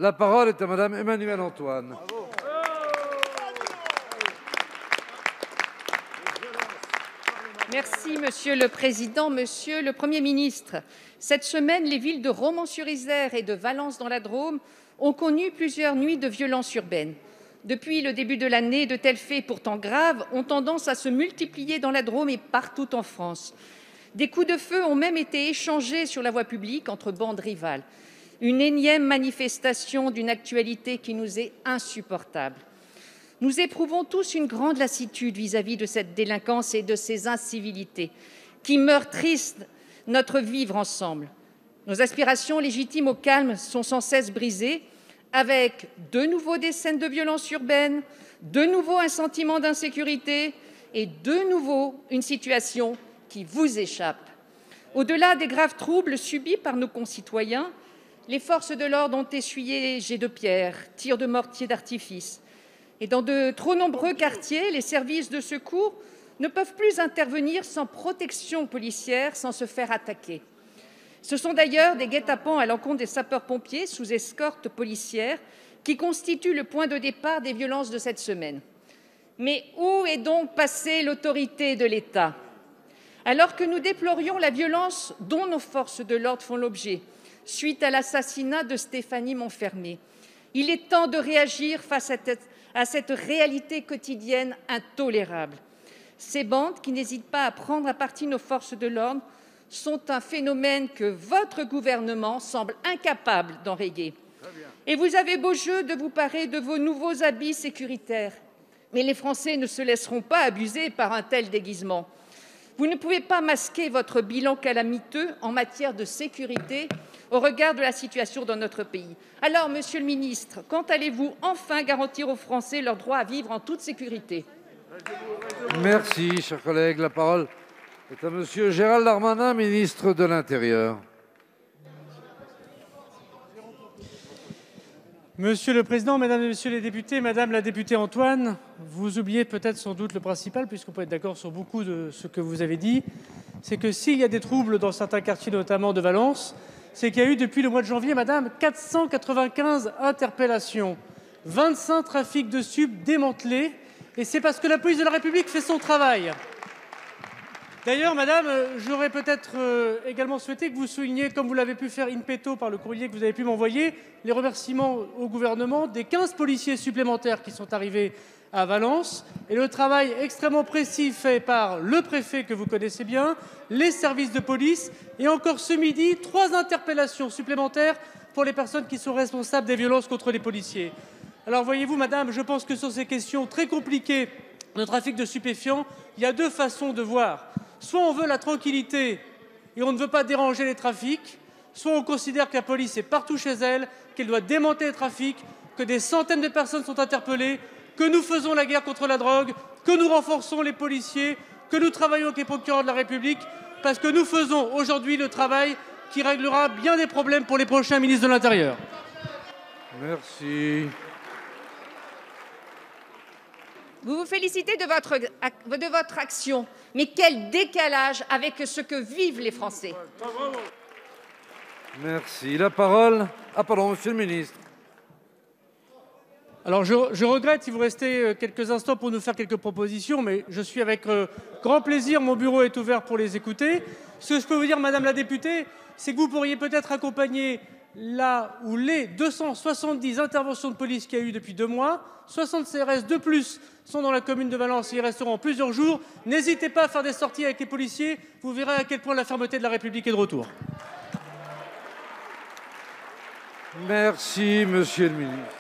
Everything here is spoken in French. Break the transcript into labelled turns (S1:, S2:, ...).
S1: La parole est à Madame Emmanuelle Antoine.
S2: Merci, Monsieur le Président. Monsieur le Premier ministre, cette semaine, les villes de Romans-sur-Isère et de Valence dans la Drôme ont connu plusieurs nuits de violence urbaine. Depuis le début de l'année, de tels faits pourtant graves ont tendance à se multiplier dans la Drôme et partout en France. Des coups de feu ont même été échangés sur la voie publique entre bandes rivales. Une énième manifestation d'une actualité qui nous est insupportable. Nous éprouvons tous une grande lassitude vis-à-vis de cette délinquance et de ces incivilités qui meurtrissent notre vivre ensemble. Nos aspirations légitimes au calme sont sans cesse brisées, avec de nouveau des scènes de violence urbaine, de nouveau un sentiment d'insécurité et de nouveau une situation qui vous échappe. Au-delà des graves troubles subis par nos concitoyens, les forces de l'ordre ont essuyé jets de pierre, tirs de mortier d'artifice. Et dans de trop nombreux quartiers, les services de secours ne peuvent plus intervenir sans protection policière, sans se faire attaquer. Ce sont d'ailleurs des guet-apens à l'encontre des sapeurs-pompiers sous escorte policière qui constituent le point de départ des violences de cette semaine. Mais où est donc passée l'autorité de l'État? Alors que nous déplorions la violence dont nos forces de l'ordre font l'objet, suite à l'assassinat de Stéphanie Monfermé, il est temps de réagir face à cette réalité quotidienne intolérable. Ces bandes qui n'hésitent pas à prendre à partie nos forces de l'ordre sont un phénomène que votre gouvernement semble incapable d'enrayer. Et vous avez beau jeu de vous parer de vos nouveaux habits sécuritaires. Mais les Français ne se laisseront pas abuser par un tel déguisement. Vous ne pouvez pas masquer votre bilan calamiteux en matière de sécurité au regard de la situation dans notre pays. Alors, Monsieur le ministre, quand allez-vous enfin garantir aux Français leur droit à vivre en toute sécurité?
S1: Merci, chers collègues. La parole est à Monsieur Gérald Darmanin, ministre de l'Intérieur.
S3: Monsieur le Président, Mesdames et Messieurs les députés, Madame la députée Antoine, vous oubliez peut-être sans doute le principal, puisqu'on peut être d'accord sur beaucoup de ce que vous avez dit, c'est que s'il y a des troubles dans certains quartiers, notamment de Valence, c'est qu'il y a eu depuis le mois de janvier, Madame, 495 interpellations, 25 trafics de stupes démantelés, et c'est parce que la police de la République fait son travail. D'ailleurs, Madame, j'aurais peut-être également souhaité que vous souligniez, comme vous l'avez pu faire in petto par le courrier que vous avez pu m'envoyer, les remerciements au gouvernement des 15 policiers supplémentaires qui sont arrivés à Valence et le travail extrêmement précis fait par le préfet que vous connaissez bien, les services de police et encore ce midi, 3 interpellations supplémentaires pour les personnes qui sont responsables des violences contre les policiers. Alors voyez-vous, Madame, je pense que sur ces questions très compliquées de trafic de stupéfiants, il y a 2 façons de voir. Soit on veut la tranquillité et on ne veut pas déranger les trafics, soit on considère que la police est partout chez elle, qu'elle doit démanteler les trafics, que des centaines de personnes sont interpellées, que nous faisons la guerre contre la drogue, que nous renforçons les policiers, que nous travaillons avec les procureurs de la République, parce que nous faisons aujourd'hui le travail qui réglera bien des problèmes pour les prochains ministres de l'Intérieur.
S1: Merci.
S2: Vous vous félicitez de votre action, mais quel décalage avec ce que vivent les Français.
S1: Merci. La parole. Ah pardon, Monsieur le ministre.
S3: Alors je regrette si vous restez quelques instants pour nous faire quelques propositions, mais je suis avec grand plaisir, mon bureau est ouvert pour les écouter. Ce que je peux vous dire, Madame la députée, c'est que vous pourriez peut-être accompagner là où les 270 interventions de police qu'il y a eu depuis 2 mois, 60 CRS de plus sont dans la commune de Valence et ils resteront plusieurs jours. N'hésitez pas à faire des sorties avec les policiers, vous verrez à quel point la fermeté de la République est de retour.
S1: Merci, Monsieur le ministre.